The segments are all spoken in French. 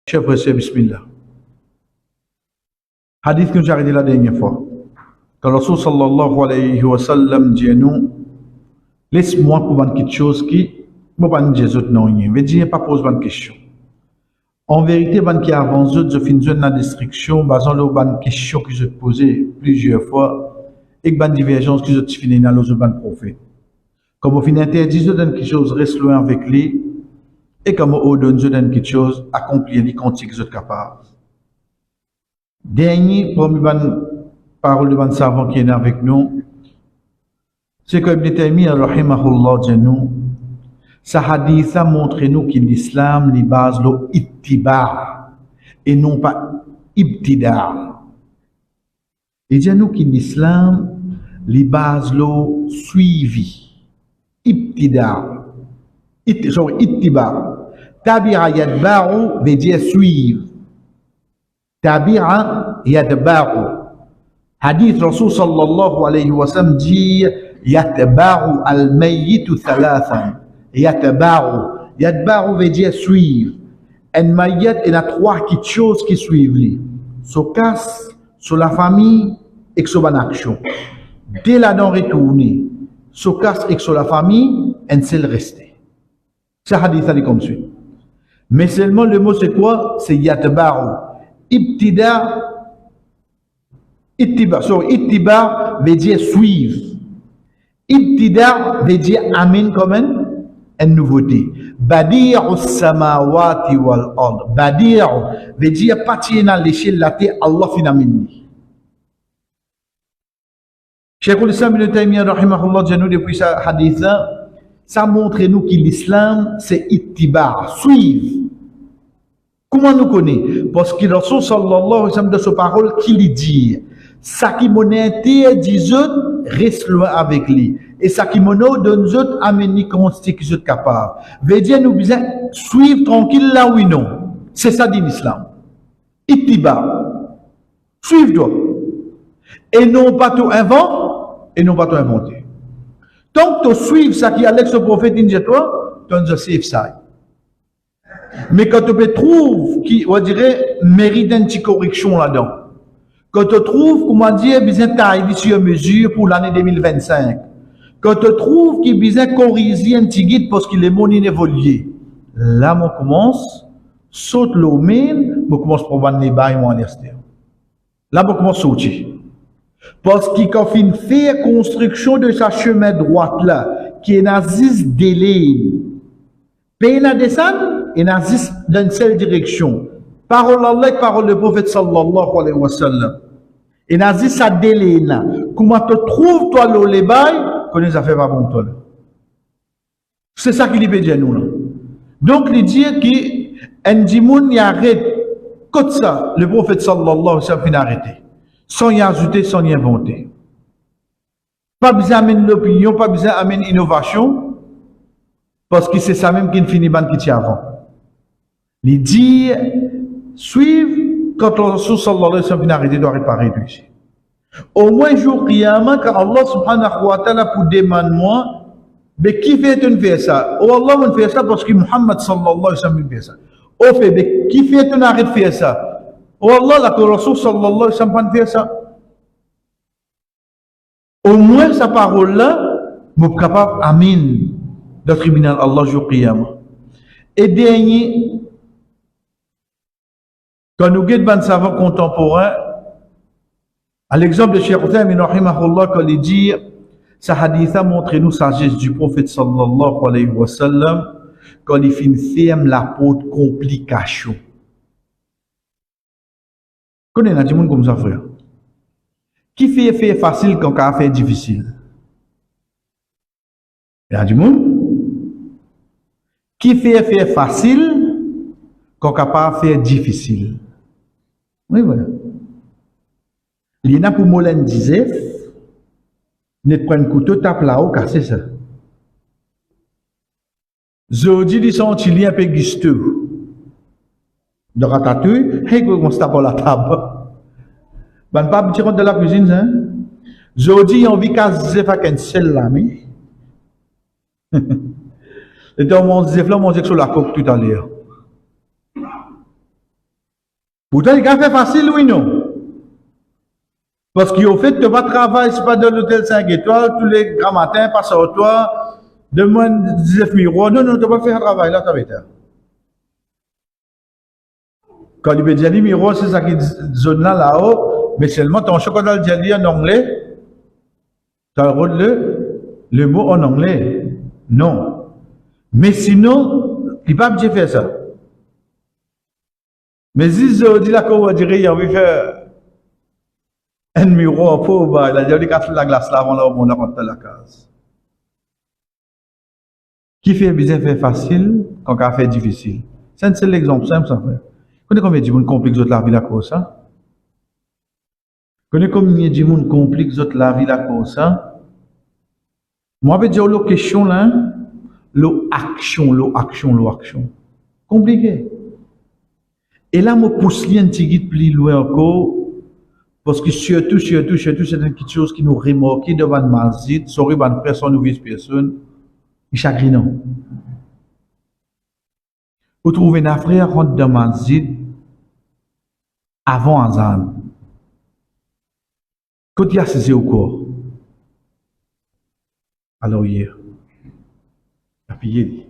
Cher précieux, bismillah. Hadith que j'ai arrêté la dernière fois. Quand le Rasul sallallahu alayhi wa sallam dit à nous, laisse-moi pour une petite chose qui, moi pas dire autres non rien. Mais dire pas pose une question. En vérité, ban qui avance je finis la destruction, basant le ban question que je posais plusieurs fois et ban divergence que je finis dans le ban prophète. Comme au fin interdit de quelque chose reste loin avec lui. Et comme on donne quelque chose, accomplir les quantiques que vous êtes capable. Dernier, parmi les paroles de les savants qui est avec nous, c'est que Ibn Taymiyyah, rahimahullah, dit nous, sa hadith a montré nous que l'islam, les bases, le ittiba, et non pas ibtida. Il dit nous que l'islam, les bases, le suivi, ibtida. Ittiba. Tabi'a yadba'u veut dire suivre. Tabi'a yadba'u. Hadith Rasul sallallahu alayhi wa sallam dit yatba'u al-mayyitu thalathan. Yatba'u. Yatba'u veut dire suivre. Un mayyit, il y a trois choses qui suivent lui. Sur casse, sur la famille et sur l'action. Dès la dent retournée, sur casse et sur la famille, un seul resté. Ce hadith est comme suit. Mais seulement le mot c'est quoi? C'est yatba'u. Ittiba veut dire suivre. Ibtida veut dire amin comme une nouveauté. Badi'u samawati wal ard. Badi'u veut dire partir dans l'échelle la terre Allah finamini. Cheikh al-Islam Ibn Taymiyyah rahimahullah dit nous depuis ce hadith là. Ça montre nous que l'islam, c'est ittiba, suivre. Comment nous connaît? Parce que le Rasul sallallahu alayhi wa sallam de sa parole, qui lui dit, ça qui m'en interdit, reste loin avec lui. Et ça qui m'en donne, amène qu'on se qui capable. Veut dire, nous besoin suivre tranquille là où non. C'est ça dit l'islam. Ittiba. Suivre-toi. Et non pas tout inventer. Tant que tu suives ça qui est avec ce prophète, dit toi, tu as suivi ça. Mais quand tu trouves qui, on dirait, mérite une petite correction là-dedans, quand tu trouves, comment dire, besoin de tailler sur mesure pour l'année 2025, quand tu trouves qu'il besoin de corriger un petit guide parce que les monnaies évoluent, là, on commence, saute l'eau même, on commence à prendre les bails en extérieur. Là, on commence à sauter. Parce qu'il a fait faire construction de sa chemin droite là, qui est nazis délai. Pays la descendre et nazis dans une seule direction. Parole d'Allah et parole du prophète sallallahu alayhi wa sallam. Et nazis ça délai là. Comment te trouves toi le lébaï, qu'on ça fait pas bon toi. C'est ça qu'il peut dire nous là. Donc il dit que un dimoun y arrête comme ça, le prophète sallallahu alayhi wa sallam finit arrêté. Sans y ajouter, sans y inventer. Pas besoin d'amener l'opinion, pas besoin d'amener l'innovation, parce que c'est ça même qui finit ban qui tient avant. Les dire, suivre, quand le Rasul sallallahu alayhi wa sallam arrêté, doit réparer ici. Au moins, jour qiyamah, quand Allah subhanahu wa ta'ala pour demander moi, mais qui fait-on faire ça? Oh Allah, on fait ça parce que Muhammad sallallahu alayhi wa sallam fait ça. Au fait, mais qui fait-on arrêter de faire ça? Oh Allah, la Rasul sallallahu alayhi wa sallam fait ça. Au moins, sa parole-là, nous sommes capables, amin, de tribunal Allah jour qiyamah. Et dernier, quand nous guettons des savants contemporains, à l'exemple de Cheikh Uthaymin rahimahullah, quand il dit, sa hadith a montré nous sagesse du prophète sallallahu alayhi wa sallam, quand il fait ferme la peau de complication. Connais un monde comme ça, frère. Qui fait facile quand on fait difficile? Il y a du monde. Qui fait facile quand on pas fait difficile? Oui, voilà. Il y en a pour Moulin disait, ne prends un couteau, tape là-haut, casser ça. Zodi dit son chili un peu gusteux. De ratatouille, hey, comment ça pour la table? Ben, pas petit de la cuisine, hein? Jodi, on vit qu'à faire qu'un seul là, mais. Et donc, on se dit, on mange sur la coque tout à l'heure. Pourtant, il a fait facile, oui, non? Parce qu'au fait, tu vas travailler, c'est pas dans l'hôtel 5 étoiles, tous les grands matins, passe au toit, demande 19 miroirs. Non, non, tu vas faire un travail là, tu vas faire. Quand il veut dire les miroirs, c'est ça qui est zone là, là-haut, mais seulement ton chocolat jelly en anglais, tu as le mot en anglais. Non. Mais sinon, il ne peut pas bien faire ça. Mais si je dis là qu'on va dire, il a envie de faire un miroir pauvre, il a dit, il a fait la glace là avant là, on a rentré la case. Qui fait bien fait facile, quand on fait difficile. C'est l'exemple simple, ça fait. Vous connaissez combien de monde complique la vie à cause ça? Vous connaissez combien de monde complique la vie à cause ça? Moi, je vais dire la question là, l'action. Compliqué. Et là, je pousse un petit guide plus loin encore, parce que surtout, c'est une petite chose qui nous remarque devant le masjid, sorry, ban personne ou vice-personne, il chagrinant. Vous trouvez un frère rentre dans le masjid avant Azan. Quand il a saisi au corps, alors hier, il a payé.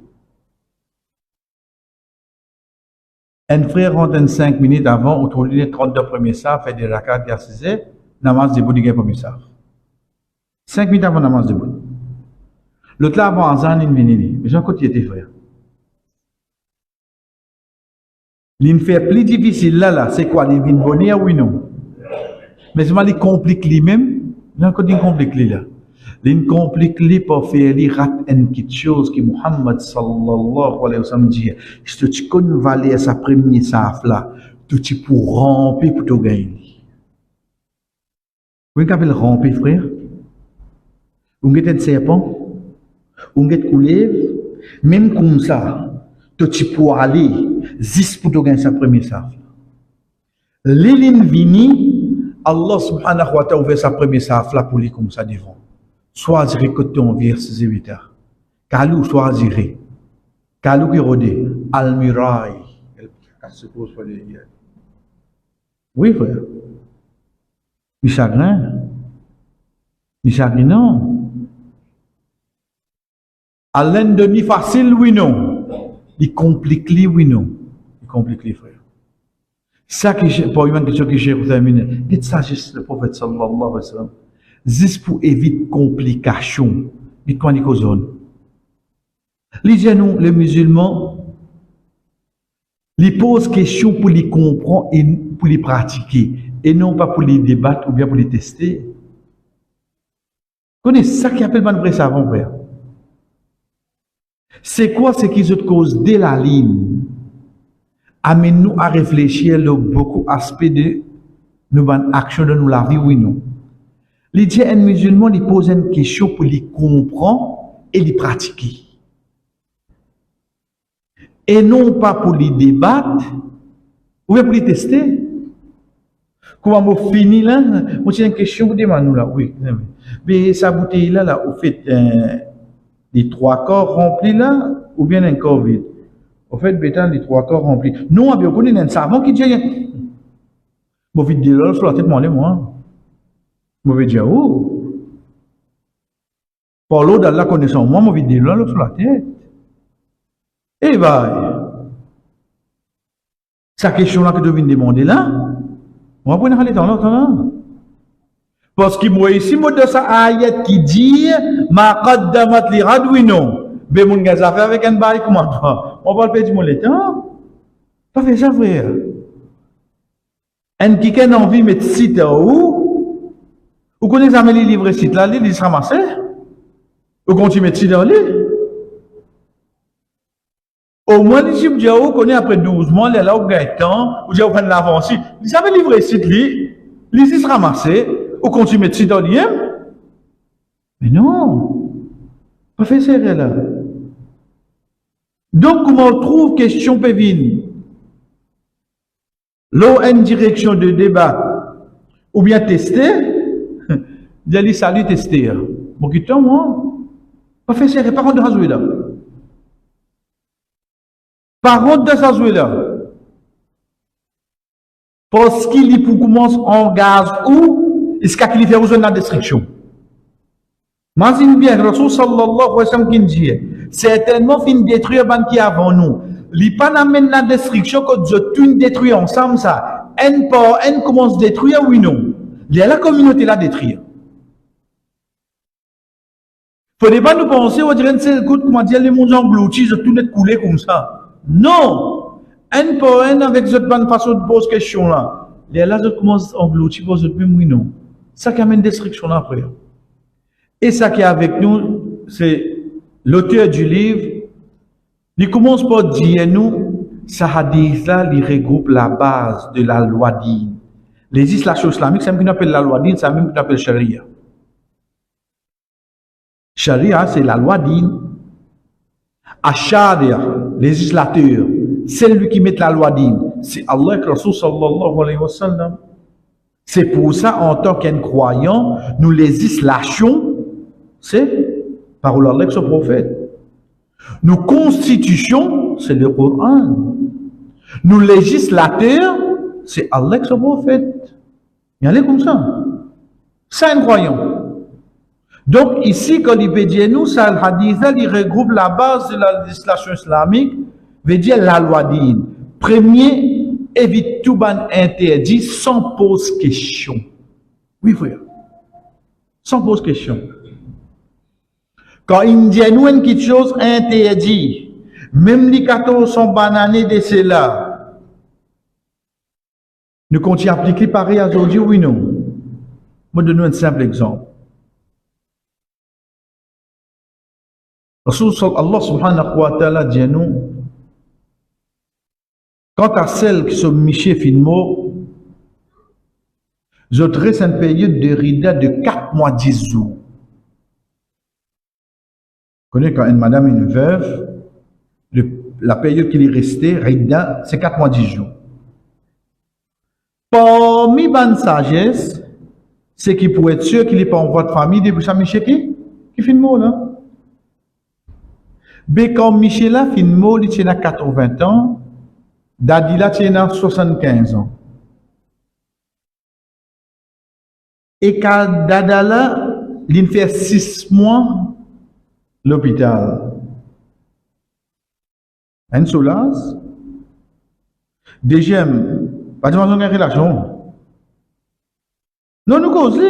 Un frère rentre 5 minutes avant, on trouve les 32 premiers safs, fait des rakats, il a saisi, namaz de bout, il a premier saf. 5 minutes avant namaz de bout. L'autre là avant Azan, il vient. Mais j'en côté était frère. L'in fait plus difficile là, c'est quoi? Il vient bonheur, oui, non? Mais c'est il complique lui-même. J'en côté il complique lui là. L'in complique lui pour faire lui rat une petite chose que Muhammad sallallahu alayhi wa sallam dit. Si tu connais valer sa première saf là, tu pour remplir pour te gagner. Vous avez remplir, frère? Vous avez un serpent? Vous avez couleuvre? Même comme ça, tu pour aller, juste pour te gagner sa première saf. L'élin vini, Allah subhanahu wa ta'ala ouvert sa première saf là pour lui comme ça devant. Choisirez côté en verset 8. Kalou choisirez. Kalou qui rodé. Al-Mirai. Oui, frère. Ni chagrin. Ni chagrinant. Alain de ni facile, oui, non. Il complique lui, oui, non. Il complique les frères. Ça qui, pour une question que j'ai terminé. Dites ça juste le prophète sallallahu alayhi wa sallam. Juste pour éviter complications. Dites quoi, Nikozone? Les musulmans, ils posent questions pour les comprendre et pour les pratiquer. Et non pas pour les débattre ou bien pour les tester. Vous connaissez ça qui appelle le vrai savant, frère? C'est quoi ce qui se cause dès la ligne? Amène-nous à réfléchir sur beaucoup d'aspects de nos actions de la vie, oui, non. Les dieux musulmans, ils posent une question pour les comprendre et les pratiquer. Et non pas pour les débattre ou bien pour les tester. Comment on finit là? Moi, j'ai une question pour demander là, oui. Mais sa bouteille là, au fait, les 3 corps remplis là, ou bien un corps vide? Au fait, bétan, les 3 corps remplis. Non, on connaît un savant qui dit, bon, vite dire là, sur la tête, moi. Je vais dire, oh, par l'eau dans la connaissance, moi, je vais dire là, sur la tête. Et bah, sa question là que tu viens de demander là, on va prendre aller dans l'autre là. Parce que moi ici, moi de sa ayat qui dit, ma qaddamat li radwino, be mon gaz à faire avec un bail comment toi. On va le perdre mon temps. Pas fait ça, frère. Un qui a envie de mettre site où? Vous connaissez les livres site là, ils se ramassent. Vous continuez de mettre site là. Au moins, les chiffres de vous connaissez après 12 mois, les là, vous gagnez temps, vous avez l'avance. Vous savez livrer site là, ils se ramassent. Vous continuez de mettre site là. Mais non. Pas fait ça là. Donc, comment on trouve question pévine? L'eau a une direction de débat, ou bien tester. D'aller salut tester. Bon, qui t'en moi? Pas fait serrer, par contre de Hazoué là. Par contre de Hazoué là. Parce qu'il pour commence en gaz ou est-ce qu'il fait besoin de la destruction. Imagine bien, Rasul sallallahu alayhi wa sallam qui dit, certainement fin détruire ban qui avant nous. Li pas n'amène la destruction que Dieu tout détruit ensemble ça. Un par un commence à détruire oui non. Il y a la communauté là détruire. Faut pas nous penser, on dirait c'est écoute comment dire les mondes engloutis, tout net coulé comme ça. Non. Un par un avec cette bonne façon de poser question là. Il y a là je commence à engloutir pour cette même oui non. Ça qui amène destruction là après. Et ça qui est avec nous, c'est l'auteur du livre. Il commence par dire nous, ça hadith là, il regroupe la base de la loi dine. Les législations islamiques, c'est même qu'on appelle la loi dine, c'est même qu'on appelle charia. Charia, c'est la loi dine. Achadir, législateur, c'est lui qui met la loi dine. C'est Allah et Rasul sallallahu alayhi wa sallam. C'est pour ça, en tant qu'un croyant, nous législations, c'est parole d'Allah et son prophète. Nos constitutions, c'est le Coran. Nos législateurs, c'est Allah et son prophète. Il y en a comme ça. C'est un croyant. Donc ici, quand il veut dire nous, ça, le hadith, il regroupe la base de la législation islamique, veut dire la loi dine. Premier, évite tout ban interdit sans pose question. Oui, frère. Sans pose question. Quand il dit nous une quelque chose interdit, même les 14 sont bananés de cela, nous continuons à appliquer pareil aujourd'hui, oui, non. Je vais donner un simple exemple. Allah subhanahu wa ta'ala dit nous, quant à celles qui sont michées finement, je dresse une période de rida de 4 mois 10 jours. Vous connaissez quand une madame est une veuve, la période qu'il est resté, rida, c'est 4 mois 10 jours. Parmi bonne sagesse, c'est qu'il pourrait être sûr qu'il n'est pas en voie de famille depuis sa miché qui fait mot là. Mais quand Michel là fait mot, il a 80 ans, Dadila il a 75 ans. Et quand Dadala, il fait 6 mois l'hôpital. Un soulage. Deuxième, pas de une relation. Non, nous causons.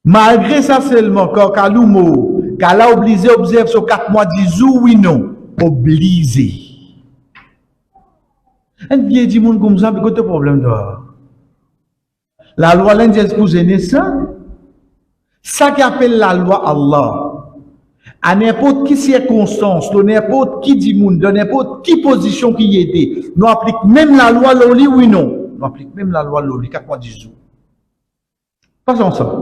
Malgré ça seulement, quand Kaloumo, qu'elle a obligé d'observer sur 4 mois 10 jours, oui, non. Obligé. Un vieil dit monde comme ça, mais quel problème là? La loi l'indienne pour gêner ça. Ça qui appelle la loi Allah. À n'importe quelle circonstance, dans n'importe qui dit monde, dans n'importe quelle position qui y était, nous appliquons même la loi Loli, oui, non. Nous appliquons même la loi Loli, 4 mois 10 jours. Passons ça.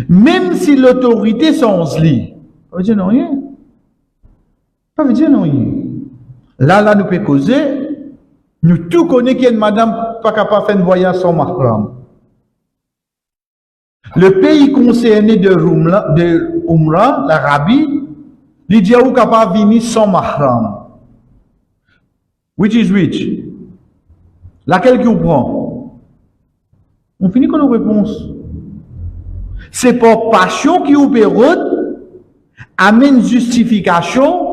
Même si l'autorité sans lit, ça veut dire non rien. Ça veut dire non rien. Là, nous pouvons causer. Nous tous connaissons qu'il y a une madame pas capable de faire un voyage sans mahram. Le pays concerné de Umrah, l'Arabie, il dit où capable de venir sans mahram. Which is which? Laquelle qui vous prend? On finit avec nos réponses. C'est pour passion qui vous perroute, amène justification,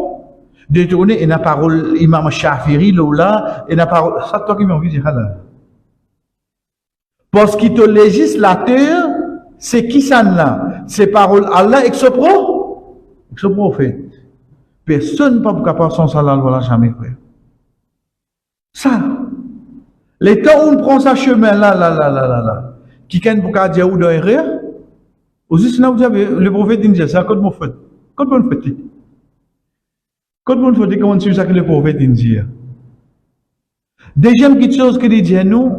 de tourner et la parole Imam Shafiri, là, et la parole, ça toi qui m'as envie de dire là. Parce qu'il te législateur, c'est qui ça là? C'est parole Allah et ce prophète. Personne n'est pas capable de sans la loi jamais fait. Ça. Les temps où on prend ça chemin là, qui can pour dire où derrière? Aussi, sinon vous avez le prophète dit ça, quand mon fait. Quand mon fait. Quand mon fait, comment tu sais que le prophète dit? Deuxième petite chose que dit nous,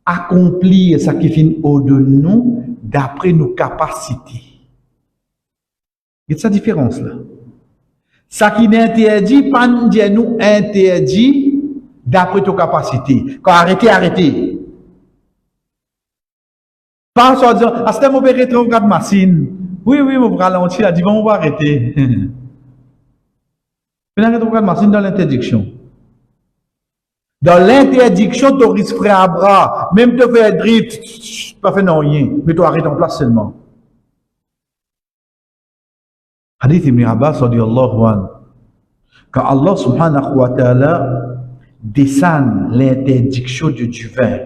accomplir ce qui finit au-delà de nous, d'après nos capacités. Il y a sa différence là. Ça qui n'est interdit, pas nous interdit d'après nos capacités. Quand arrêtez. Pas en disant, à ce moment, on peut arrêter, on regarde machine. Oui, on va ralentir, on dit, bon, on va arrêter. Mais on regarde machine dans l'interdiction. Dans l'interdiction, tu risques à bras. Même te faire drift, pas fait non rien. Mais tu arrêtes en place seulement. Hadith Ibn Abbas, radiyallahu anhu. Quand Allah subhanahu wa ta'ala descend l'interdiction du vin,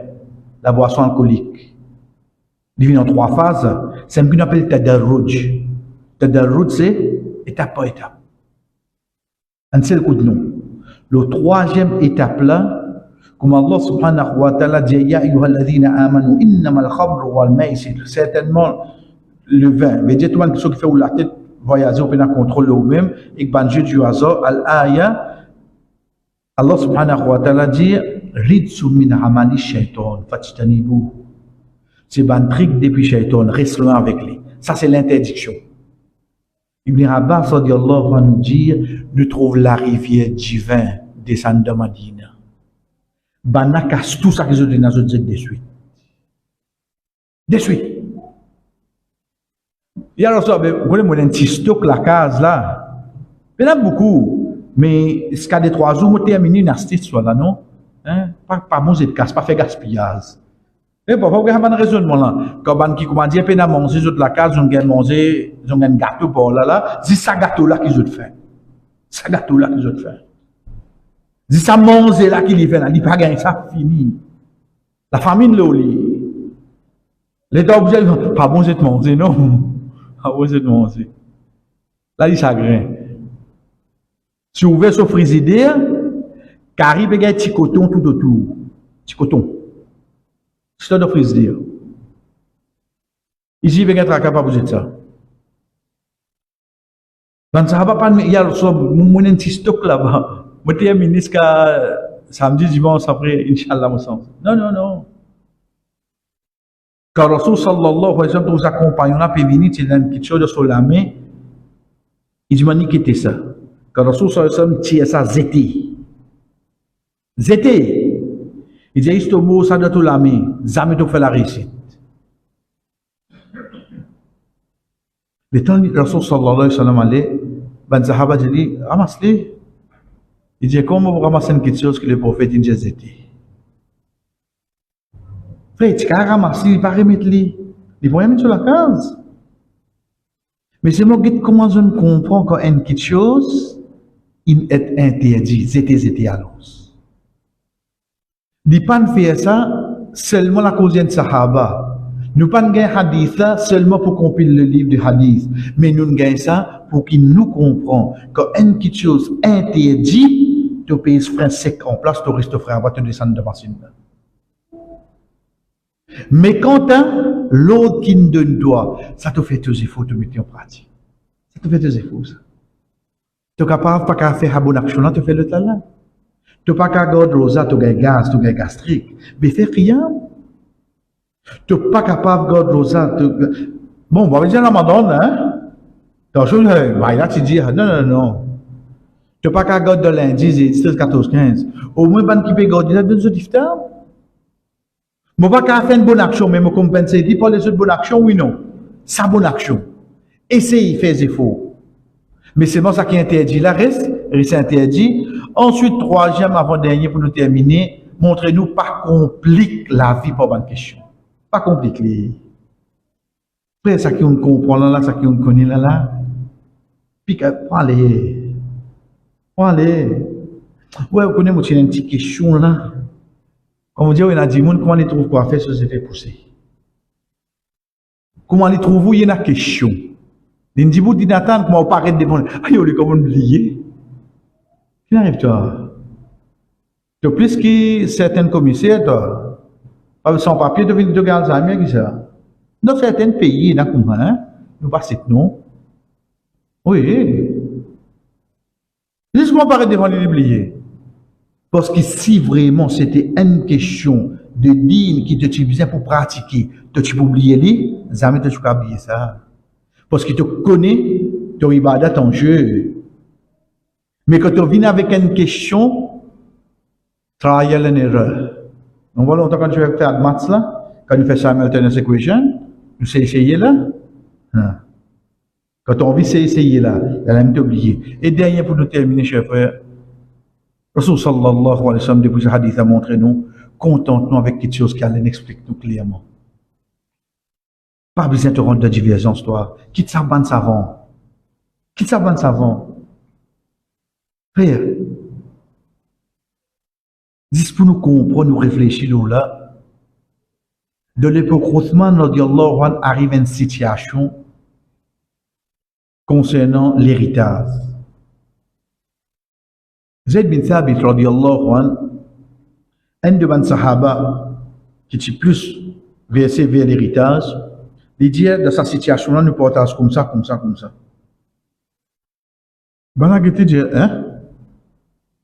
la boisson alcoolique, il vient en 3 phases. C'est ce qu'on appelle tadarruj. Tadarruj, c'est étape par étape. Un seul coup de nom. Le 3e étape là, comme Allah subhanahu wa ta'ala dit, Ya ayyuhalladhina amanu, innamal khamru wal maisir. Certainement, le vin. Mais dis tout le monde qui fait la tête voyager, on peut contrôler eux-mêmes, et que jeu du hasard, al-aya, Allah subhanahu wa ta'ala dit, Ridsu min amali shaitan, fatitanibu. C'est un trick depuis shaitan, reste loin avec lui. Ça, c'est l'interdiction. Ibn Abbas, radiallahu anhu, nous dit, nous trouve la rivière divin descend de Madina. Bana casse tout ça qu'ils ont dit dans de suite. De suite. Il y a alors, vous connaissez un petit stock la case là. Il y en a beaucoup. Mais ce cas des 3 jours, vous terminez une astuce soit là, non? Hein? Pas manger de casse, pas faire gaspillage. Mais pourquoi vous avez un raisonnement là? Quand on qui commande, il y a manger de la case, on a mangé, on a un gâteau pour là, c'est ça gâteau là qu'ils ont fait. Ça gâteau là qu'ils ont fait. C'est ça manger là qu'ils fait là, il pas gagné ça fini. La famine là, l'État obligé pas manger de manger, non? Pas manger de manger. Là, il chagrin. Si vous ouvrez ce frigidaire, Carrie peut gagner petit coton tout autour. Petit coton. C'est un frigidaire. Ici, il peut être capable de ça. Dans ça va pas, il y a mon petit stock là-bas. Je suis ministre samedi, dimanche après, Inch'Allah, mon sens. Non, non, non. Quand Rasul sallallahu alayhi wa sallam, nous accompagnons là, puis venir, c'est une petite chose sur la main, il dit, quitter ça. Quand Rasul sallallahu alayhi wa sallam tire ça, zété. Zété. Il dit, il mot ça de tout la main, jamais tu fais la réussite. Le temps que Rasul sallallahu alayhi wa sallam allait, ben Sahaba dit, ramasse-les. Il dit, comment vous ramassez une petite chose que le prophète dit, zété. Frère, tu as ramassé, il va remettre les. Il va remettre sur la case. Mais c'est moi qui commence à comprendre quand une petite chose, il est interdit. C'était alors. Il ne pas faire ça seulement la cause de Sahaba. Nous ne pas gagner hadith là seulement pour qu'on pile le livre de hadith. Mais nous gagnons ça pour qu'il nous comprenne quand une petite chose interdit, tu payes frein sec en place, tu restes frère, va te descendre de machine. Mais quand l'autre qui nous donne toi, ça te fait tes efforts de mettre en pratique. Ça te fait tes efforts, ça. Tu es capable pas qu'à faire une bonne action, tu fais le talent. Tu n'es pas qu'à garder rosa, tu gagnes gaz, tu gagnes gastrique. Mais fais rien. Tu n'es pas capable de garder rosa. Bon, on va dire la madone, hein? Attention, là, tu dis, non, non, non. Tu n'es pas qu'à garder de lundi, 13, 14, 15. Au moins, ban qui peut garder ça, deux autres iftar. Je ne vais pas faire une bonne action, mais je compense. Dis pas les autres bonnes actions, oui, non. Ça, bonne action. Essayez de faire des efforts. Mais c'est bon, ça qui est interdit. La reste interdit. Ensuite, 3e, avant-dernier, pour nous terminer, montrez-nous pas complique la vie pour bonne question. Pas compliqué. Après, ça qui on comprend là, ça qui on connaît là. Puis, allez. Allez. Ouais, vous connaissez, une petite question là. Comme on dit, il y a des gens, comment ils trouvent quoi faire sur ces effets poussés? Comment ils trouvent, il y a une question. Ils disent, vous dites, Nathan, comment vous paraît devant, ah, il y a comment oublier. Qu'est-ce qui arrive, toi? Tu as plus que certains commissaires, toi. Sans papier, tu viens de garder Alzheimer, qui ça? Dans certains pays, il y a comment, hein? Nous passons, non? Oui. Qu'est-ce qu'on paraît devant l'oublier? Parce que si vraiment c'était une question de dîme qui te utilisait pour pratiquer, tu peux oublier les, jamais tu peux oublier ça. Parce que tu connais ton ibadat en jeu. Mais quand tu viens avec une question, trial and error. On voit longtemps quand tu fais faire maths là, quand tu fais simultaneous equation, tu sais essayer là. Quand tu as envie d'essayer là, elle a même oublié. Et dernier pour nous terminer, chers frères, Rasul sallallahu alayhi wa sallam, depuis ce hadith, a montré nous, contente-nous avec quelque chose qu'Allah explique nous clairement. Pas besoin de te rendre de divergence, toi. Quitte ça, ban savant. Quitte ça, ban savant. Frère, dis pour nous comprendre, nous réfléchir là. De l'époque Othman, radiallahu anhu, arrive à une situation concernant l'héritage. Zayd bin Thabit, radiallahu anhu, un de mes sahaba qui est plus versé vers l'héritage, il dit dans sa situation là, nous partage comme ça, comme ça, comme ça. Ben là, il dit, hein?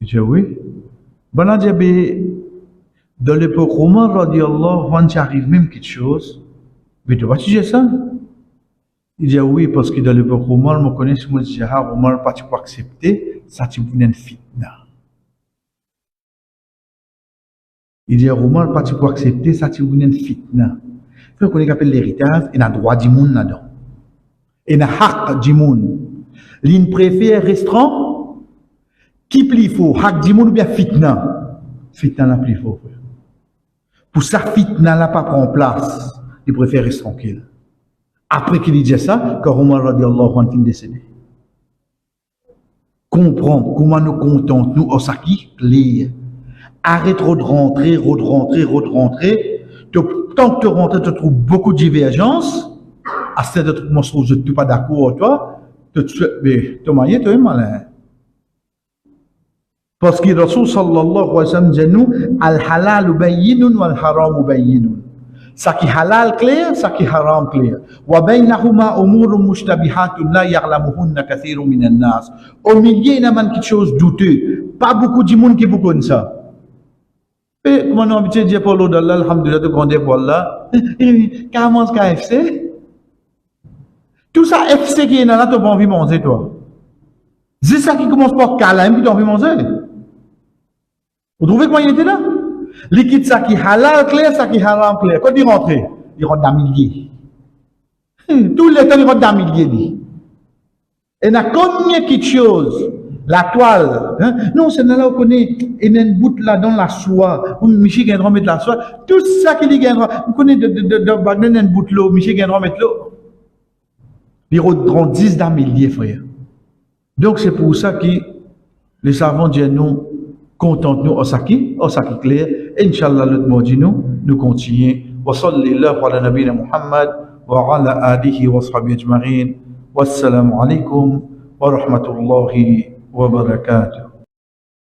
Il dit, oui. Ben là, il dit, dans l'époque romaine, radiallahu anhu, arrive même quelque chose. Mais tu vas dire ça? Il dit, oui, parce que dans l'époque romaine, je connais, si je dis, ah, romain, pas tu peux accepter, ça tu veux une fitna. Il dit, romain, pas tu peux accepter, ça tu veux une fitna. Il faut qu'on appelle l'héritage, il y a droit du monde là-dedans. Il y a haq du monde. L'une préfère restaurant, qui plus faux, haq du monde ou bien fitna? Fitna la plus faux, frère. Pour ça, fitna là pas prend place, il préfère rester tranquille. Après qu'il dit ça, quand Omar radiallahu anhu est décédé. Comprends comment nous contentons, nous, au saki, clair. Arrête de rentrer. Tant que tu rentres, tu trouves beaucoup de divergences. À ce moment-là, tu ne suis pas d'accord avec toi. Mais tu m'as dit, tu es malin. Parce que Rasul sallallahu alayhi wa sallam dit nous, al-halal bayyinun wal-haram bayyinun. Ça qui halal clair, ça qui haram clair. Wa baynahuma umurun mushtabihatun la ya'lamuhunna kathirun minan nas. Au milieu, il y a quelque chose de douteux. Pas beaucoup de monde qui vous connaît ça. Et comment on a habitué de dire pour l'autre, alhamdulillah, de gronder pour Allah. Comment est-ce KFC? Tout ça, FC qui est là, tu n'as pas envie de manger, toi. C'est ça qui commence par Kalam, qui tu as envie de manger. Vous trouvez comment il était là? Liquide ça qui halal clair, ça qui haram clair. Quand il rentre, il rentre d'un millier. Tous les temps, il rentre d'un millier. Et il y a combien de choses? La toile. Hein? Non, c'est là où on connaît. Il y a une bout là dans la soie. Où Michel gagnera mettre la soie. Tout ça qu'il gagnera. Vous connaissez de Wagner, une bout là où Michel gagnera mettre l'eau. Il rentre 10 d'un millier, frère. Donc c'est pour ça que les savants disent nous, contente-nous au saki clair. Inch'Allah, le mardi nous continuons. Wa sallallahu ala nabina Muhammad wa ala alihi wa sahbihi ajma'in. Wassalamu alaikum wa rahmatullahi wa barakatuh.